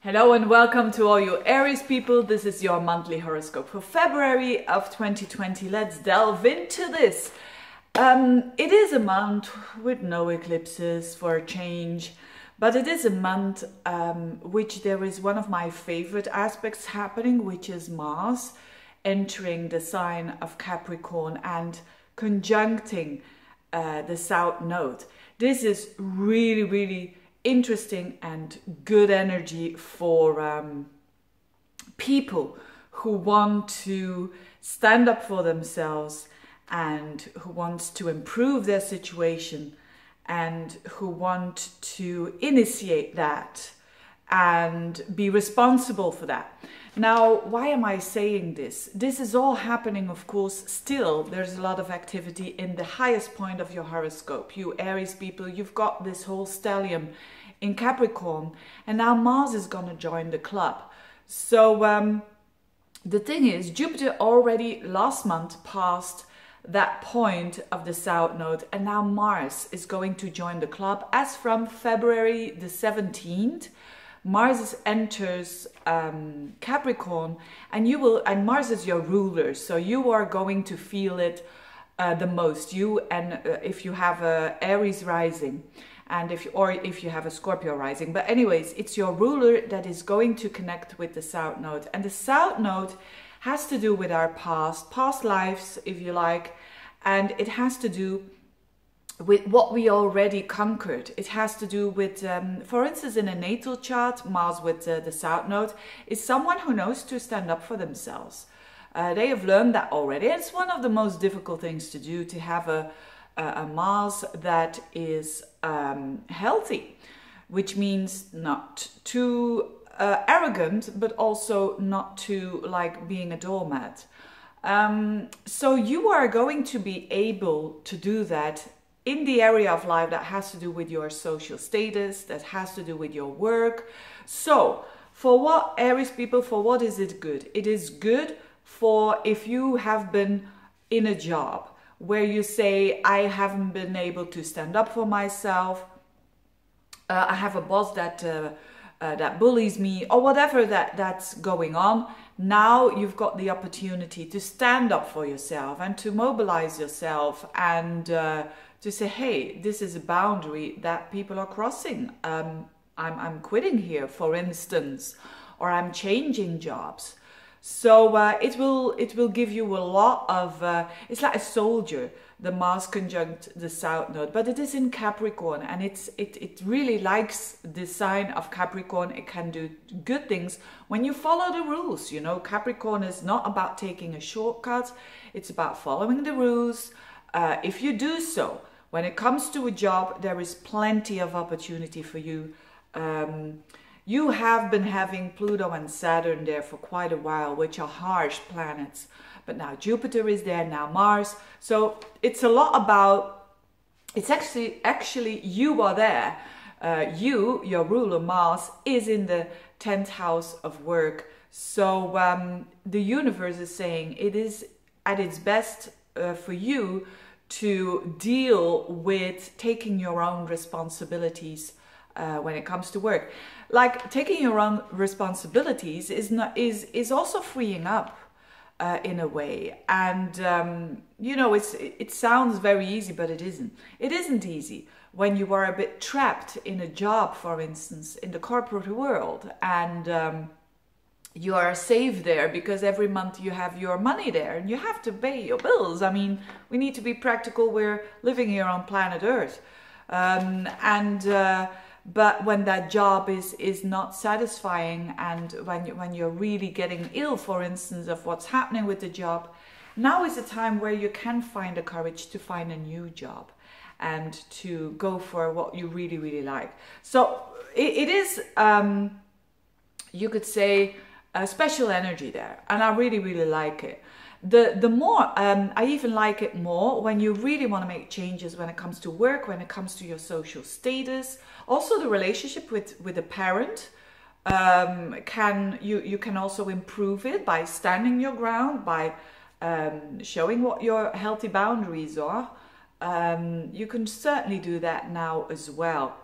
Hello and welcome to all you Aries people. This is your monthly horoscope for February of 2020. Let's delve into this. It is a month with no eclipses for a change, but it is a month which there is one of my favorite aspects happening, which is Mars entering the sign of Capricorn and conjuncting the South Node. This is really interesting and good energy for people who want to stand up for themselves and who want to improve their situation and who want to initiate that and be responsible for that. Now, why am I saying this? This is all happening, of course, still. There's a lot of activity in the highest point of your horoscope. You Aries people, you've got this whole stellium in Capricorn, and now Mars is going to join the club. So the thing is, Jupiter already last month passed that point of the South Node, and now Mars is going to join the club as from February the 17th. Mars enters Capricorn, and Mars is your ruler, so you are going to feel it the most. You and if you have a Aries rising, and if you have a Scorpio rising, but anyways, it's your ruler that is going to connect with the South Node, and the South Node has to do with our past lives, if you like, and it has to do with what we already conquered. It has to do with, for instance, in a natal chart, Mars with the South Node is someone who knows to stand up for themselves. They have learned that already. It's one of the most difficult things to do, to have a Mars that is healthy, which means not too arrogant, but also not too like being a doormat. So you are going to be able to do that in the area of life that has to do with your social status, that has to do with your work. So for what, Aries people, for what is it good? It is good for if you have been in a job where you say, I haven't been able to stand up for myself, I have a boss that bullies me, or whatever that's going on. Now you've got the opportunity to stand up for yourself and to mobilize yourself and to say, hey, this is a boundary that people are crossing. I'm quitting here, for instance, or I'm changing jobs. So it will give you a lot of, it's like a soldier, the Mars conjunct the South Node, but it is in Capricorn, and it really likes the sign of Capricorn. It can do good things when you follow the rules. You know, Capricorn is not about taking a shortcut. It's about following the rules. If you do so, when it comes to a job, there is plenty of opportunity for you. You have been having Pluto and Saturn there for quite a while, which are harsh planets. But now Jupiter is there, now Mars. So it's a lot about, it's actually you are there. Your ruler Mars is in the 10th house of work. So the universe is saying it is at its best for you to deal with taking your own responsibilities when it comes to work. Like taking your own responsibilities is also freeing up in a way, and you know, it sounds very easy, but it isn't. It isn't easy when you are a bit trapped in a job, for instance, in the corporate world, and you are safe there because every month you have your money there and you have to pay your bills. I mean, we need to be practical. We're living here on planet Earth, but when that job is not satisfying, and when you're really getting ill, for instance, of what's happening with the job, now is a time where you can find the courage to find a new job and to go for what you really like. So it is, you could say, a special energy there, and I really like it. The more, I even like it more when you really want to make changes when it comes to work, when it comes to your social status, also the relationship with a parent. You can also improve it by standing your ground, by showing what your healthy boundaries are. You can certainly do that now as well.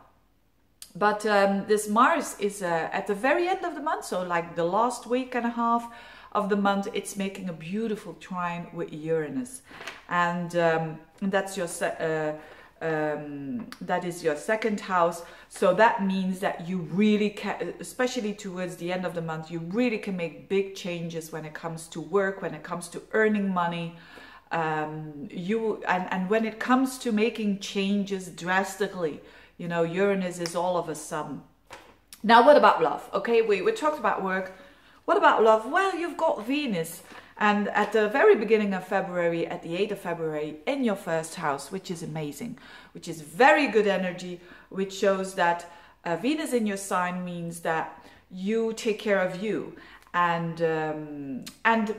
But this Mars is at the very end of the month, so like the last week and a half of the month, it's making a beautiful trine with Uranus, and that's your that is your second house. So that means that you really can, especially towards the end of the month, you really can make big changes when it comes to work, when it comes to earning money. And when it comes to making changes drastically, you know, Uranus is all of a sudden. Now, what about love? Okay, we talked about work. What about love? Well, you've got Venus, and at the very beginning of February, at the 8th of February, in your first house, which is amazing, which is very good energy, which shows that Venus in your sign means that you take care of you, and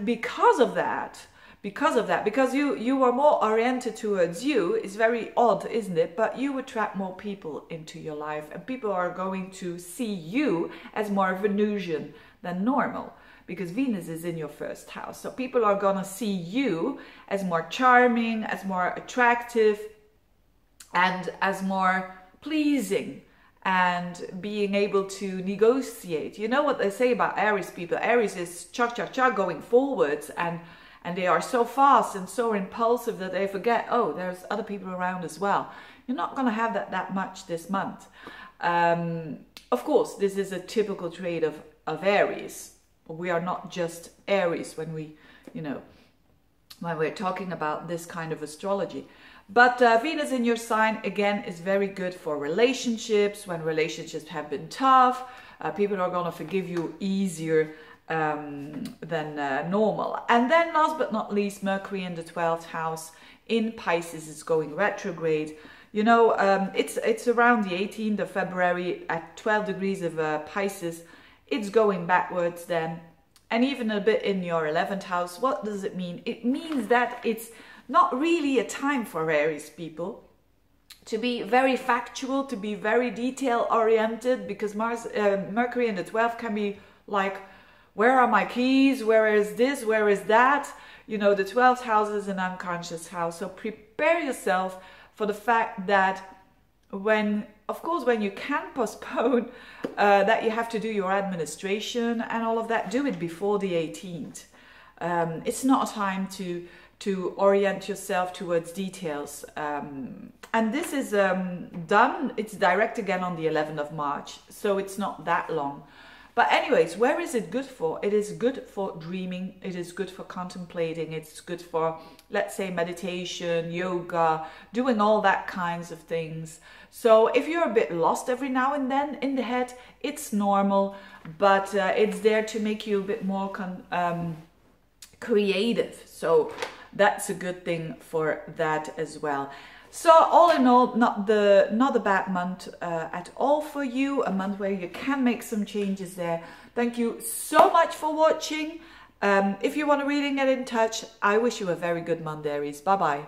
because of that, because you are more oriented towards you, it's very odd, isn't it? But you attract more people into your life, and people are going to see you as more Venusian than normal, because Venus is in your first house. So people are gonna see you as more charming, as more attractive, and as more pleasing, and being able to negotiate. You know what they say about Aries people? Aries is cha-cha-cha going forwards, and they are so fast and so impulsive that they forget, oh, there's other people around as well. You're not going to have that much this month. Of course, this is a typical trait of Aries. We are not just Aries when we're talking about this kind of astrology. But Venus in your sign, again, is very good for relationships. When relationships have been tough, people are going to forgive you easier than normal. And then last but not least, Mercury in the 12th house in Pisces is going retrograde. You know, it's around the 18th of February at 12 degrees of Pisces. It's going backwards then, and even a bit in your 11th house. What does it mean? It means that it's not really a time for Aries people to be very factual, to be very detail oriented, because Mercury in the 12th can be like, where are my keys? Where is this? Where is that? You know, the 12th house is an unconscious house. So prepare yourself for the fact that when you can postpone, that you have to do your administration and all of that, do it before the 18th. It's not a time to orient yourself towards details. And this is done, it's direct again on the 11th of March. So it's not that long. But anyways, where is it good for? It is good for dreaming. It is good for contemplating. It's good for, let's say, meditation, yoga, doing all that kinds of things. So if you're a bit lost every now and then in the head, it's normal, but it's there to make you a bit more creative. So that's a good thing for that as well. So all in all, not a bad month at all for you, a month where you can make some changes there. Thank you so much for watching. If you want a reading, get in touch. I wish you a very good month, Aries. Bye-bye.